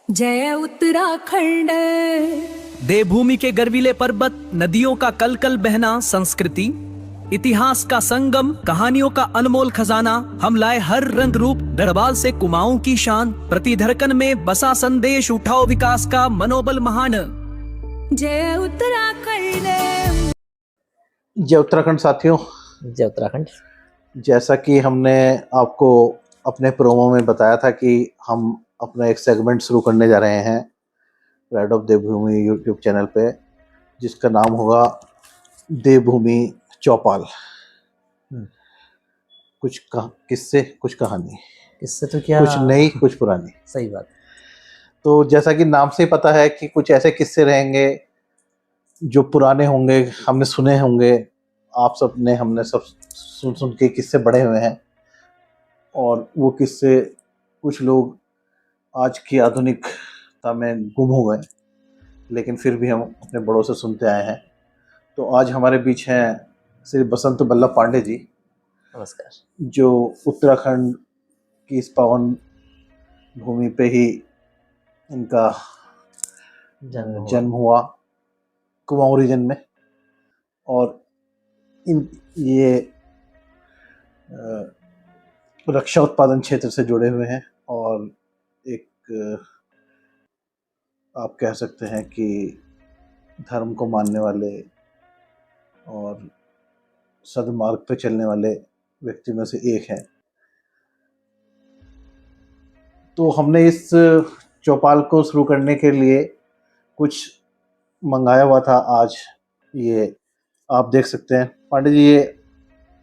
जय उत्तराखंड। देवभूमि के गर्वीले पर्वत, नदियों का कलकल बहना, संस्कृति इतिहास का संगम, कहानियों का अनमोल खजाना। हम लाए हर रंग रूप गढ़वाल से कुमाऊं की शान। प्रति धड़कन में बसा संदेश, उठाओ विकास का मनोबल महान। जय उत्तराखंड। जय उत्तराखंड साथियों, जय उत्तराखंड। जैसा कि हमने आपको अपने प्रोमो में बताया था कि हम अपना एक सेगमेंट शुरू करने जा रहे हैं pride of Devbhoomi YouTube channel पे, जिसका नाम होगा देवभूमि चौपाल। कुछ किस्से, कुछ कहानी, इससे तो क्या, कुछ नई कुछ पुरानी। सही बात। तो जैसा कि नाम से ही पता है कि कुछ ऐसे किस्से रहेंगे जो पुराने होंगे, हमने सुने होंगे, आप सब ने, हमने सब सुन के किस्से बड़े हुए हैं। और वो किस्से कुछ लोग आज की आधुनिकता में गुम हो गए, लेकिन फिर भी हम अपने बड़ों से सुनते आए हैं। तो आज हमारे बीच हैं श्री बसंत बल्लभ पांडे जी। नमस्कार। जो उत्तराखंड की इस पावन भूमि पे ही इनका जन्म हुआ, कुमाऊं रीजन में। और ये रक्षा उत्पादन क्षेत्र से जुड़े हुए हैं और एक आप कह सकते हैं कि धर्म को मानने वाले और सद्मार्ग पे चलने वाले व्यक्ति में से एक हैं। तो हमने इस चौपाल को शुरू करने के लिए कुछ मंगाया हुआ था। आज ये आप देख सकते हैं पांडे जी, ये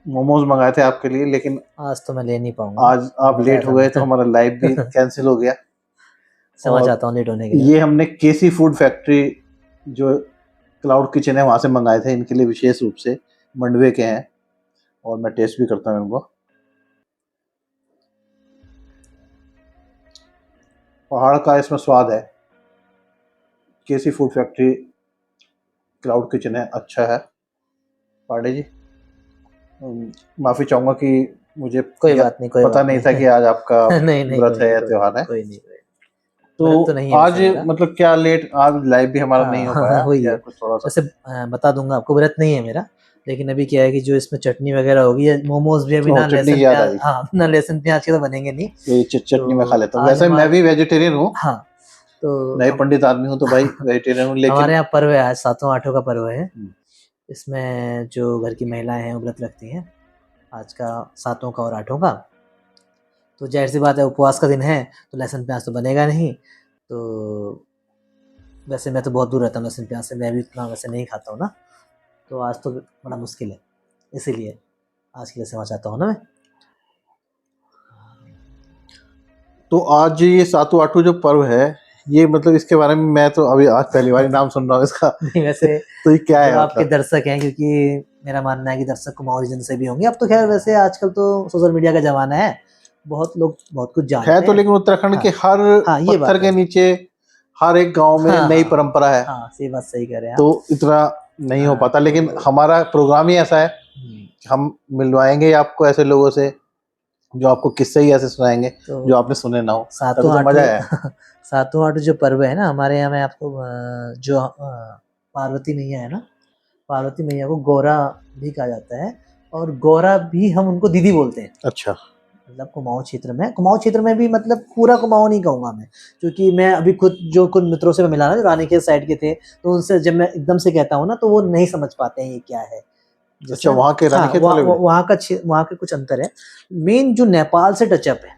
मोमोज मंगाए थे आपके लिए, लेकिन आज तो मैं ले नहीं पाऊंगा। आज आप लेट हो गए तो हमारा लाइव भी कैंसिल हो गया। समझ आता हूँ लेट होने के लिए। ये हमने केसी फूड फैक्ट्री, जो क्लाउड किचन है, वहाँ से मंगाए थे इनके लिए विशेष रूप से। मंडवे के हैं और मैं टेस्ट भी करता हूँ इनको। पहाड़ का इसमें स्वाद है। केसी फूड फैक्ट्री क्लाउड किचन है, अच्छा है। पांडे जी माफी चाहूंगा कि मुझे कोई बात नहीं, कोई पता बात नहीं था कि आज आपका नहीं, व्रत है या त्योहार है। कोई नहीं। तो नहीं है आज मतलब क्या लेट, आज लाइव भी हमारा नहीं हो पाया। वही है। कुछ थोड़ा सा वैसे बता दूंगा आपको, व्रत नहीं है मेरा, लेकिन अभी क्या है कि जो इसमें चटनी वगैरह होगी, मोमोज भी अभी ना लहसुन प्याज, ना लहसुन प्याज के तो बनेंगे नहीं। ये चटनी में खा लेता हूँ। वैसे मैं भी वेजिटेरियन हूँ। हाँ, तो नए पंडित आदमी हूँ तो भाई वेजिटेरियन हूँ। लेकिन हमारे यहाँ पर्व है, आज सातों आठों का पर्व है। इसमें जो घर की महिलाएं हैं व्रत रखती हैं, आज का सातों का और आठों का। तो जाहिर सी बात है, उपवास का दिन है तो लहसुन प्याज तो बनेगा नहीं। तो वैसे मैं तो बहुत दूर रहता हूँ लहसुन प्याज से, मैं भी इतना वैसे नहीं खाता हूँ ना। तो आज तो बड़ा मुश्किल है, इसीलिए आज के लिए सेवा चाहता हूँ ना मैं। तो आज ये सातों आठों जो पर्व है, ये मतलब इसके बारे में मैं तो अभी आज पहली बार नाम सुन रहा हूँ इसका। नहीं वैसे तो ये क्या है आपके दर्शक हैं, क्योंकि मेरा मानना है कि दर्शक कुमाऊं रीजन से भी होंगे। अब तो खैर वैसे आजकल तो सोशल मीडिया का जमाना है, बहुत लोग बहुत कुछ जानते हैं। तो लेकिन उत्तराखंड के हर पत्थर के नीचे हर एक गांव में नई परंपरा है। सही बात, सही कह रहे हैं। तो इतना नहीं हो पाता, लेकिन हमारा प्रोग्राम ही ऐसा है, हम मिलवाएंगे आपको ऐसे लोगों से जो आपको किस्से ही ऐसे सुनाएंगे जो आपने सुने ना हो। सातों तो मजा है। सातों आठ जो पर्व है ना हमारे यहाँ में, आपको जो पार्वती मैया है ना, पार्वती मैया को गौरा भी कहा जाता है, और गौरा भी हम उनको दीदी बोलते हैं। अच्छा। मतलब कुमाऊं क्षेत्र में भी, मतलब पूरा कुमाऊं नहीं कहूँगा मैं, क्योंकि मैं अभी खुद जो कुछ मित्रों से मैं मिला ना, जो रानीखेत साइड के थे, तो उनसे जब मैं एकदम से कहता हूँ ना, तो वो नहीं समझ पाते हैं ये क्या है। अच्छा, वहाँ के रानीखेत वाले वहाँ के कुछ अंतर है। मेन जो नेपाल से टचअप है,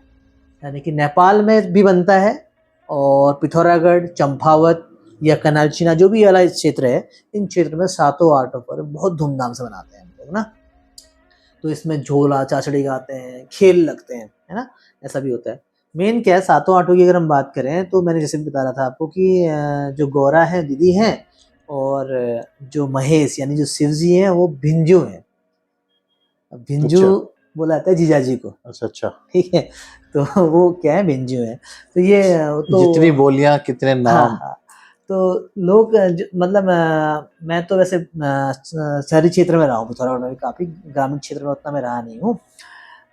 यानी कि नेपाल में भी बनता है, और पिथौरागढ़, चंपावत या कनालचीना जो भी वाला क्षेत्र है, इन क्षेत्र में सातों आठों पर बहुत धूमधाम से मनाते हैं हम लोग ना। तो इसमें झोला चाचड़ी गाते हैं, खेल लगते हैं, है ना, ऐसा भी होता है। मेन क्या है, सातों आठों की अगर हम बात करें तो मैंने जैसे भी बता रहा था आपको कि जो गौरा है दीदी हैं, और जो महेश यानी जो शिव जी हैं वो भिंजू हैं। भिंजू बोला जाता है जीजाजी को। अच्छा। ठीक है, तो वो क्या है, भिंजू है। तो ये तो जितनी बोलियां कितने नाम। तो लोग मतलब मैं तो वैसे शहरी क्षेत्र में रहा हूँ, पिथौरागढ़ में, काफ़ी ग्रामीण क्षेत्र में उतना मैं रहा नहीं हूँ।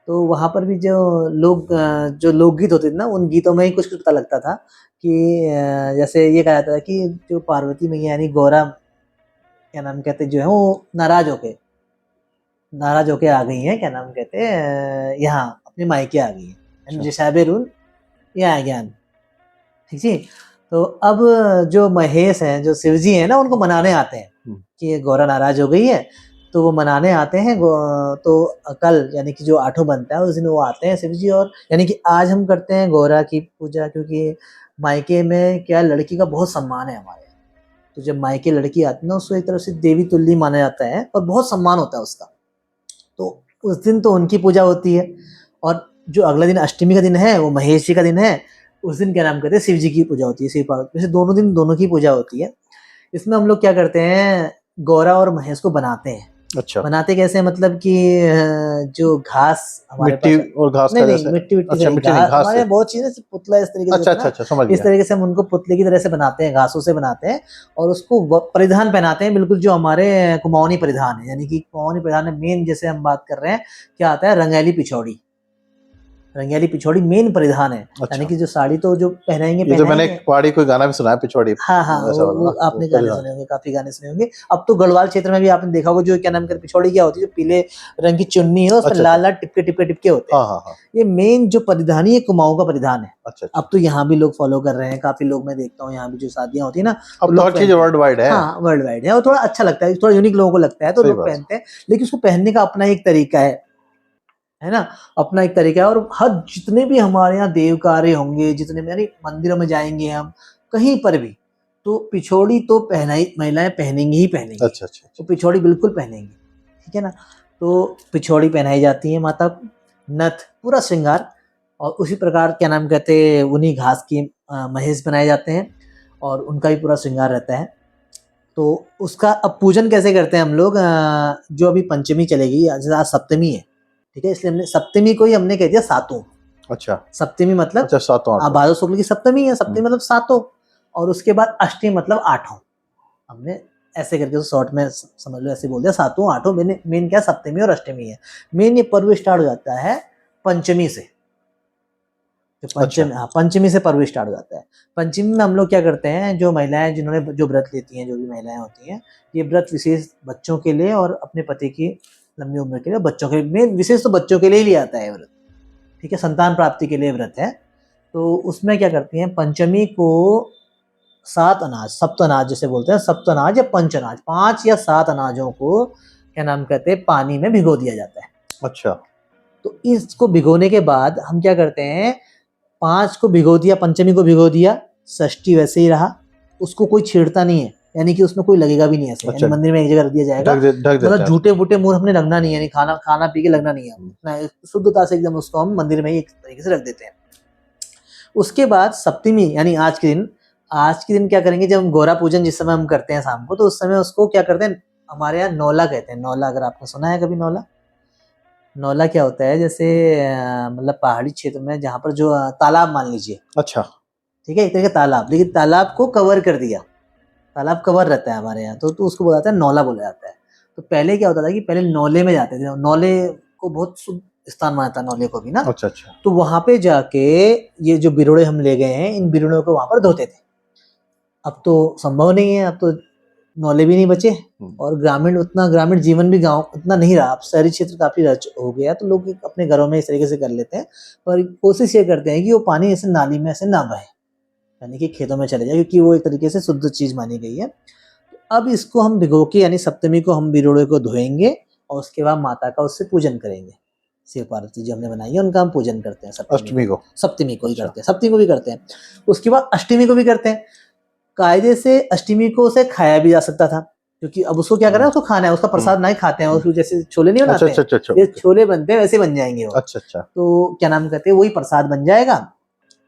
तो वहाँ पर भी जो लोकगीत होते थे ना, उन गीतों में ही कुछ कुछ पता लगता था कि जैसे ये कहा जाता था कि जो पार्वती मैया यानी गौरा क्या नाम कहते जो है वो नाराज होके आ गई हैं, क्या नाम कहते हैं, यहाँ अपने मायके आ गई हैं, जैसाबेरून यहाँ ज्ञान, ठीक जी। तो अब जो महेश हैं, जो शिव जी हैं ना, उनको मनाने आते हैं कि ये गौरा नाराज हो गई है, तो वो मनाने आते हैं। तो कल यानी कि जो 8 बनता है उस दिन वो आते हैं शिव जी, और यानी कि आज हम करते हैं गौरा की पूजा, क्योंकि मायके में क्या लड़की का बहुत सम्मान है हमारे। तो जब मायके लड़की आती है ना, उसको एक तरफ से देवी तुल्य माना जाता है और बहुत सम्मान होता है उसका। तो उस दिन तो उनकी पूजा होती है, और जो अगला दिन अष्टमी का दिन है वो महेश जी का दिन है। उस दिन क्या नाम कहते हैं, शिव जी की पूजा होती है, शिव पार्वती। वैसे दोनों दिन दोनों की पूजा होती है। इसमें हम लोग क्या करते हैं, गौरा और महेश को बनाते हैं। अच्छा, बनाते कैसे हैं, मतलब कि जो घास हमारे मिट्टी पास और घास का नहीं जैसे? मिट्टी अच्छा, मिट्टी नहीं, घास हमारे से। यहाँ बहुत चीजें पुतला इस तरीके से अच्छा होता है अच्छा ना, अच्छा, समझ इस गया। तरीके से हम उनको पुतले की तरह से बनाते हैं, घासों से बनाते हैं, और उसको परिधान पहनाते हैं, बिल्कुल जो हमारे कुमाऊनी परिधान है। यानी कि कुमाऊनी परिधान में मेन, जैसे हम बात कर रहे हैं, क्या आता है, रंगैली पिछौड़ी। रंगैली पिछौड़ी मेन परिधान है। यानी अच्छा, कि जो साड़ी तो जो पहनाएंगे ये तो मैंने पहनाएंगे। एक पहाड़ी कोई गाना भी सुना है, पिछवाड़ी हाँ हाँ, वैसा वाला वो ना, वो आपने गाने परिधान। सुने होंगे, काफी गाने सुने होंगे। अब तो गढ़वाल क्षेत्र में भी आपने देखा होगा, जो क्या नाम कर पिछौड़ी क्या होती है, जो पीले रंग की चुन्नी है, उसमें अच्छा, लाल लाल टिपके टिपके टिपके होते हैं। हाँ हाँ हाँ, ये मेन जो परिधान है, ये कुमाऊं का परिधान है। अच्छा अच्छा। अब तो यहाँ भी लोग फॉलो कर रहे हैं, काफी लोग मैं देखता हूँ यहाँ भी जो शादियां होती है ना, अब तो लोग हर चीज पहनते हैं। वर्ल्ड वाइड है। हाँ, वर्ल्ड वाइड है, और थोड़ा अच्छा लगता है, थोड़ा यूनिक लोगों को लगता है, तो सही लोग बात। पहनते हैं। लेकिन उसको पहनने का अपना एक तरीका है ना, अपना एक तरीका है। और हर जितने भी हमारे यहाँ देव कार्य होंगे, जितने भी, यानी मंदिरों में जाएंगे हम, कहीं पर भी, तो पिछौड़ी तो महिलाएं पहनेंगी ही पहनेंगी। अच्छा अच्छा तो पिछौड़ी बिल्कुल पहनेंगी, ठीक है ना। तो पिछौड़ी पहनाई जाती है माता को, नथ, पूरा श्रृंगार। और उसी प्रकार क्या नाम कहते हैं, उन्हीं घास की महेश बनाए जाते हैं, और उनका भी पूरा श्रृंगार रहता है। तो उसका अब पूजन कैसे करते हैं हम लोग, जो अभी पंचमी चलेगी, आज सप्तमी है, ठीक है, इसलिए हमने सप्तमी को ही हमने कह दिया सातों। अच्छा सप्तमी मतलब अच्छा, 7 8 भादो शुक्ल की सप्तमी है, सप्तमी मतलब सातों। और उसके बाद अष्टमी मतलब 8, हमने ऐसे करके तो शॉर्ट में समझ लो, ऐसे बोल दिया, 7 8। मेन क्या, सप्तमी और अष्टमी है। मेन ये पर्व स्टार्ट हो जाता है पंचमी से। जो पंचमी, हाँ, पंचमी से पर्व स्टार्ट हो जाता है। पंचमी में हम लोग क्या करते हैं, जो महिलाएं जिन्होंने जो व्रत लेती हैं, जो भी महिलाएं होती हैं, ये व्रत विशेष बच्चों के लिए और अपने पति की लंबी उम्र के लिए, बच्चों के लिए, विशेष तो बच्चों के लिए ही लिया आता है व्रत, ठीक है, संतान प्राप्ति के लिए व्रत है। तो उसमें क्या करती हैं, पंचमी को 7 अनाज, सप्त अनाज जिसे बोलते हैं, सप्त अनाज या पंच अनाज, 5 या 7 अनाजों को क्या नाम कहते हैं, पानी में भिगो दिया जाता है। अच्छा, तो इसको भिगोने के बाद हम क्या करते हैं, 5 को भिगो दिया, पंचमी को भिगो दिया, षष्ठी वैसे ही रहा, उसको कोई छेड़ता नहीं है, यानी कि उसमें कोई लगेगा भी नहीं ऐसे। अच्छा, यानी मंदिर में एक जगह रख दिया जाएगा, ढक देते मतलब हैं। झूठे बूटे मुंह हमने लगना नहीं है, यानी खाना पी के लगना नहीं है, ना, शुद्धता से एकदम उसको हम मंदिर में ही एक तरीके से रख देते हैं। उसके बाद सप्तमी यानी आज के दिन क्या करेंगे, जब हम गौरा पूजन जिस समय हम करते हैं शाम को, तो उस समय उसको क्या करते हैं, हमारे यहाँ नौला कहते हैं। नौला अगर आपने सुना है कभी, नौला क्या होता है, जैसे मतलब पहाड़ी क्षेत्र में जहाँ पर जो तालाब मान लीजिए, अच्छा, ठीक है, एक तरह का तालाब, लेकिन तालाब को कवर कर दिया, तालाब कवर रहता है हमारे यहाँ, तो उसको बोला जाता है नौला, बोला जाता है। तो पहले क्या होता था कि पहले नौले में जाते थे, नौले को बहुत शुद्ध स्थान माना था, नौले को भी ना। अच्छा अच्छा, तो वहां पे जाके ये जो बिरोड़े हम ले गए हैं, इन बिरोड़ों को वहां पर धोते थे। अब तो संभव नहीं है, अब तो नौले भी नहीं बचे, और ग्रामीण जीवन भी गांव उतना नहीं रहा। अब शहरी क्षेत्र काफी हो गया, तो लोग अपने घरों में इस तरीके से कर लेते हैं, पर कोशिश ये करते हैं कि वो पानी ऐसे नाली में ऐसे ना बहे, यानी कि खेतों में चले जाए, क्योंकि वो एक तरीके से शुद्ध चीज मानी गई है। अब इसको हम भिगो के, यानी सप्तमी को हम बिरोड़े को धोएंगे, और उसके बाद माता का उससे पूजन करेंगे। शिव पार्वती जो हमने बनाई है उनका हम पूजन करते हैं अष्टमी को ही करते हैं, सप्तमी को भी करते हैं, उसके बाद अष्टमी को भी करते हैं। कायदे से अष्टमी को उसे खाया भी जा सकता था, क्योंकि अब उसको क्या करना है, उसको खाना है, उसका प्रसाद नहीं खाते हैं, उसको जैसे छोले नहीं बनाते हैं, अच्छा, ये छोले बनते हैं वैसे बन जाएंगे वो। अच्छा अच्छा, तो क्या नाम कहते हैं, वही प्रसाद बन जाएगा।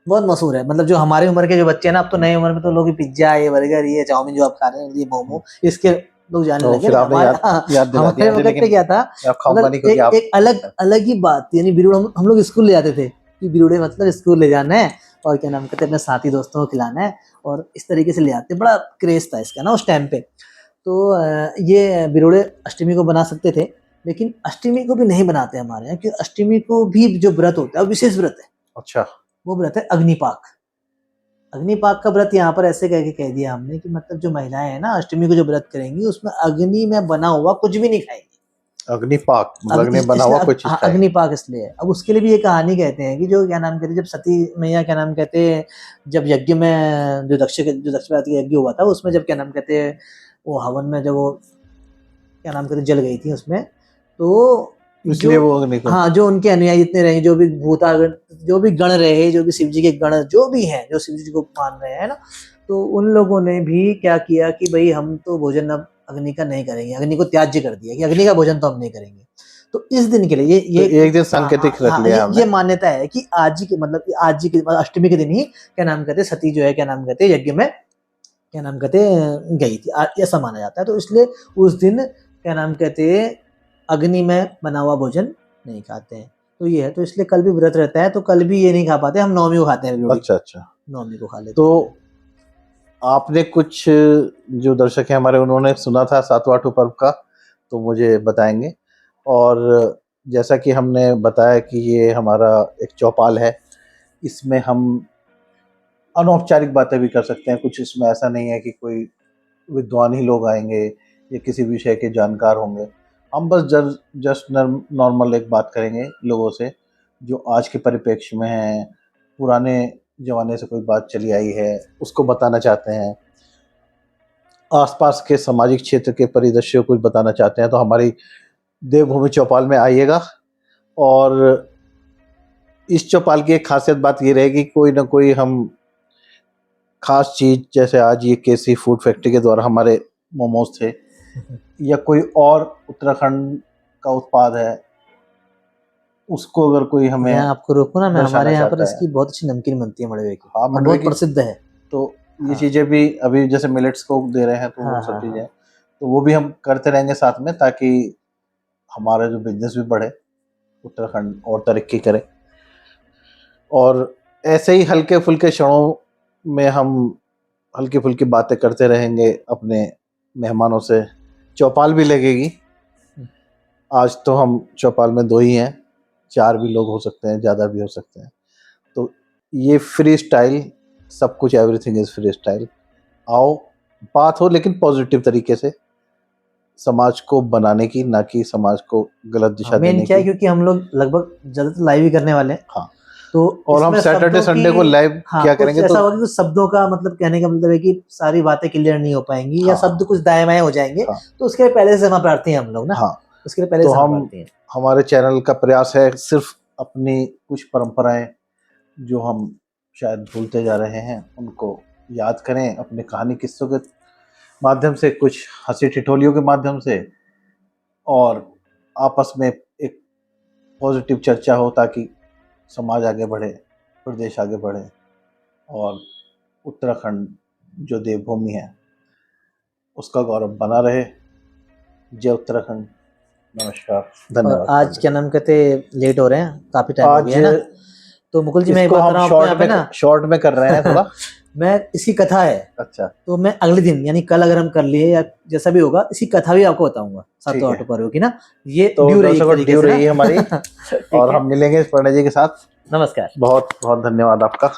बहुत मशहूर है, मतलब जो हमारी उम्र के जो बच्चे हैं ना, अब तो नई उम्र में तो लोग पिज्जा, ये बर्गर, ये चाउमीन जो आप खा रहे हैं, ये मोमो, इसके लोग जाने लगे। फिर आपने याद दिला दिया हमारे वक्त पे क्या था, मतलब एक अलग ही बात, यानी बिरुड़े हम लोग स्कूल ले जाते थे, कि बिरुड़े मतलब स्कूल ले जाना है, और क्या नाम कहते हैं, अपने साथी दोस्तों को खिलाना है, और इस तरीके से ले आते, बड़ा क्रेज था इसका ना उस टाइम पे। तो ये बिरुड़े अष्टमी को बना सकते थे, लेकिन अष्टमी को भी नहीं बनाते हमारे यहाँ, क्योंकि अष्टमी को भी जो व्रत होता है वो विशेष व्रत है। अच्छा। वो व्रत है अग्निपाक। अग्निपाक का व्रत यहाँ पर ऐसे कह दिया हमने कि मतलब जो महिलाएं हैं ना अष्टमी को जो व्रत करेंगी उसमें अग्नि में बना हुआ कुछ भी नहीं खाएंगी। अग्निपाक मतलब अग्नि बना हुआ कोई चीज हाँ, खाएंगे। अग्निपाक इसलिए है। अब उसके लिए भी ये कहानी कहते हैं कि जो क्या नाम कहते हैं, जब सती मैया क्या नाम कहते हैं, जब यज्ञ में जो दक्ष का यज्ञ हुआ था उसमें जब क्या नाम कहते हैं वो हवन में जब वो क्या नाम कहते जल गई थी उसमें, तो इसलिए वो अग्नि को, हाँ जो उनके अनुयायी जितने रहे, जो भी भूतागण, जो भी गण रहे, जो भी शिव जी के गण जो भी हैं, जो शिव जी को मान रहे हैं ना, तो उन लोगों ने भी क्या किया कि भाई हम तो भोजन अब अग्नि का नहीं करेंगे, अग्नि को त्याज्य कर दिया कि अग्नि का भोजन तो हम नहीं करेंगे। तो इस दिन के लिए ये तो एक दिन सांकेतिक रख लिया हमने। ये मान्यता है कि आज ही के मतलब आज ही के अष्टमी के दिन ही क्या नाम कहते सती जो है क्या नाम कहते यज्ञ में क्या नाम कहते गई थी, ऐसा माना जाता है। तो इसलिए उस दिन क्या नाम कहते अग्नि में बना हुआ भोजन नहीं खाते हैं। तो ये है, तो इसलिए कल भी व्रत रहता है, तो कल भी ये नहीं खा पाते, हम नवमी को खाते हैं। अच्छा अच्छा, नवमी को खा लेते तो आपने कुछ जो दर्शक हैं हमारे उन्होंने सुना था सातवां पर्व का, तो मुझे बताएंगे। और जैसा कि हमने बताया कि ये हमारा एक चौपाल है, इसमें हम अनौपचारिक बातें भी कर सकते हैं। कुछ इसमें ऐसा नहीं है कि कोई विद्वान ही लोग आएंगे या किसी विषय के जानकार होंगे। हम बस जस्ट नॉर्मल एक बात करेंगे लोगों से जो आज के परिप्रेक्ष्य में है, पुराने जमाने से कोई बात चली आई है उसको बताना चाहते हैं, आसपास के सामाजिक क्षेत्र के परिदृश्य को कुछ बताना चाहते हैं, तो हमारी देवभूमि चौपाल में आइएगा। और इस चौपाल की एक खासियत बात ये रहेगी, कोई ना कोई हम खास चीज़, जैसे आज ये केसी फूड फैक्ट्री के द्वारा हमारे मोमोज थे या कोई और उत्तराखंड का उत्पाद है, उसको अगर कोई हमें, मैं आपको रोकूं ना, मैं हमारे यहाँ पर चाहता है। इसकी बहुत अच्छी नमकीन बनती है मड़वे की, हाँ, मड़वे बहुत की। प्रसिद्ध है। तो ये हाँ। चीज़ें भी अभी जैसे मिलेट्स को दे रहे हैं, तो वो हाँ, सब हाँ, चीज़ें, तो वो भी हम करते रहेंगे साथ में, ताकि हमारा जो बिजनेस भी बढ़े, उत्तराखंड और तरक्की करे। और ऐसे ही हल्के फुल्के क्षणों में हम हल्की फुल्की बातें करते रहेंगे अपने मेहमानों से। चौपाल भी लगेगी, आज तो हम चौपाल में 2 ही हैं, 4 भी लोग हो सकते हैं, ज़्यादा भी हो सकते हैं। तो ये फ्री स्टाइल सब कुछ, एवरीथिंग इज़ फ्री स्टाइल। आओ, बात हो लेकिन पॉजिटिव तरीके से, समाज को बनाने की, ना कि समाज को गलत दिशा देने मेन क्या है, की। क्योंकि हम लोग लगभग ज़्यादातर लाइव ही करने वाले हैं। हाँ, तो और हम इसमें सैटरडे शब्दों संडे की- को लाइव हाँ, क्या कुछ करेंगे, ऐसा तो होगा कि कुछ शब्दों का मतलब कहने का मतलब है कि सारी बातें क्लियर नहीं हो पाएंगी, या हाँ, शब्द कुछ दाएं बाएं हो जाएंगे। हाँ, तो उसके लिए पहले से क्षमा प्रार्थी हैं हम लोग ना। हाँ, उसके लिए पहले तो से क्षमा हम प्रार्थी हैं। हमारे चैनल का प्रयास है सिर्फ अपनी कुछ परंपराएं जो हम शायद भूलते जा रहे हैं उनको याद करें, अपने कहानी किस्सों के माध्यम से, कुछ हंसी ठिठोलियों के माध्यम से, और आपस में एक पॉजिटिव चर्चा हो, ताकि समाज आगे बढ़े, प्रदेश आगे बढ़े, और उत्तराखंड जो देवभूमि है उसका गौरव बना रहे। जय उत्तराखंड। नमस्कार, और धन्यवाद। आज क्या नाम कहते लेट हो रहे हैं, काफी टाइम हो आज गया है ना। तो मुकुल जी, मैं एक इसको बात कर रहा हम हूँ आपको यहाँ पे ना, शॉर्ट में कर रहे हैं थोड़ा। मैं इसकी कथा है, अच्छा, तो मैं अगले दिन यानी कल अगर हम कर लिए या जैसा भी होगा, इसकी कथा भी आपको बताऊंगा ठीक सातों है। आठ पर्व की ना। ये तो ड्यू रही एक दर्शकों, तरीके ड्यू से ना। रही हमारी ठीक और है। हम मिलेंगे प्रणय जी के साथ। नमस्कार। बहुत बहुत धन्यवाद आपका।